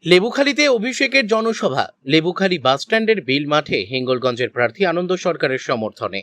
লেবুখালীতে অভিষেকের জনসভা। লেবুখালী বাসস্ট্যান্ডের বিল মাঠে হিঙ্গলগঞ্জের প্রার্থী আনন্দ সরকারের সমর্থনে।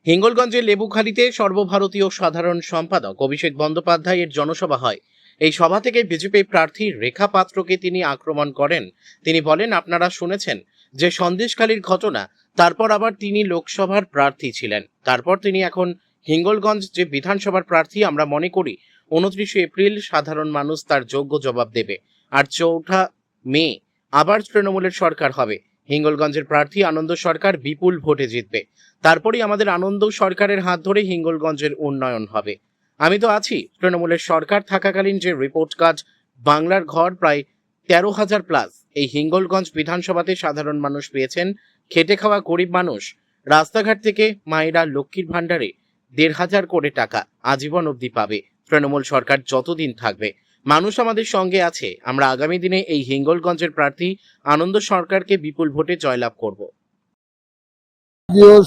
হিঙ্গলগঞ্জের লেবুখালীতে সর্বভারতীয় সাধারণ সম্পাদক অভিষেক বন্দ্যোপাধ্যায়ের জনসভা হয়। এই সভা থেকে বিজেপি প্রার্থী রেখা পাত্রকে তিনি আক্রমণ করেন। তিনি বলেন, আপনারা শুনেছেন যে সন্দেশখালীর ঘটনা, তারপর আবার তিনি লোকসভার প্রার্থী ছিলেন, তারপর তিনি এখন হিঙ্গলগঞ্জ যে বিধানসভার প্রার্থী। আমরা মনে করি 29 এপ্রিল সাধারণ মানুষ তার যোগ্য জবাব দেবে, আর 4 মে আবার তৃণমূলের সরকার হবে। হিঙ্গলগঞ্জের প্রার্থী আনন্দ সরকার বিপুল ভোটে জিতবে। তারপরেই আমাদের আনন্দ সরকারের হাত ধরে হিঙ্গলগঞ্জের উন্নয়ন হবে। আমি তো আছি। তৃণমূলের সরকার থাকাকালীন যে রিপোর্ট কার্ড, বাংলার ঘর প্রায় 13,000 প্লাস এই হিঙ্গলগঞ্জ বিধানসভাতে সাধারণ মানুষ পেয়েছেন। খেটে খাওয়া গরিব মানুষ রাস্তাঘাট থেকে মায়েরা লক্ষ্মীর ভাণ্ডারে 1,500 করে টাকা আজীবন অবধি পাবে। তৃণমূল সরকার যতদিন থাকবে, মানুষ আমাদের সঙ্গে আছে। আমরা আগামী দিনে এই হিঙ্গলগঞ্জের প্রার্থী আনন্দ সরকারকে বিপুল ভোটে জয়লাভ করব।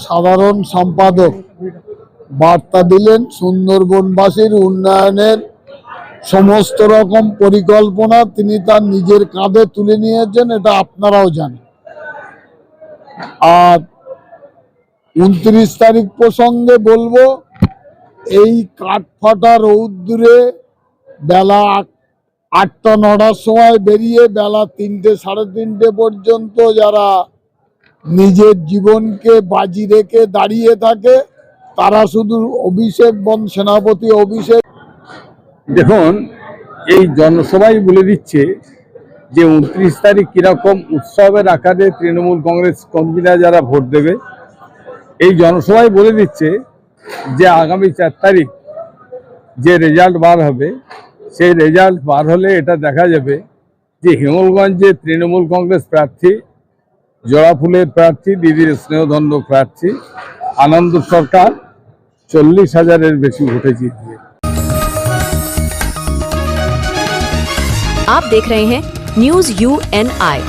সাধারণ সম্পাদক বার্তা দিলেন, সুন্দরবনবাসীর উন্নয়নের সমস্ত রকম পরিকল্পনা তিনি তার নিজের কাঁধে তুলে নিয়েছেন, এটা আপনারাও জানেন। আর 29 তারিখ প্রসঙ্গে বলবো, এই কাঠফাটা রৌদ্রে বেলা 8টা-9টার সময় বেরিয়ে বেলা 3টে সাড়ে 3টে পর্যন্ত যারা নিজের জীবনকে বাজি রেখে দাঁড়িয়ে থাকে, তারা শুধু সেনাপতি অভিষেক। দেখুন, এই জনসভাই বলে দিচ্ছে যে 29 তারিখ কিরকম উৎসবের আকারে তৃণমূল কংগ্রেস কর্মীরা যারা ভোট দেবে। এই জনসভাই বলে দিচ্ছে যে আগামী 4 তারিখ যে রেজাল্ট বার হবে, সেই রেজাল্ট বার হলে এটা দেখা যাবে যে হিঙ্গলগঞ্জে তৃণমূল কংগ্রেস প্রার্থী, জোড়াফুলের প্রার্থী, দিদির স্নেহধন্য প্রার্থী আনন্দ সরকার 40,000-এর বেশি ভোটে জিতবে। आप देख रहे हैं न्यूज़ UNI।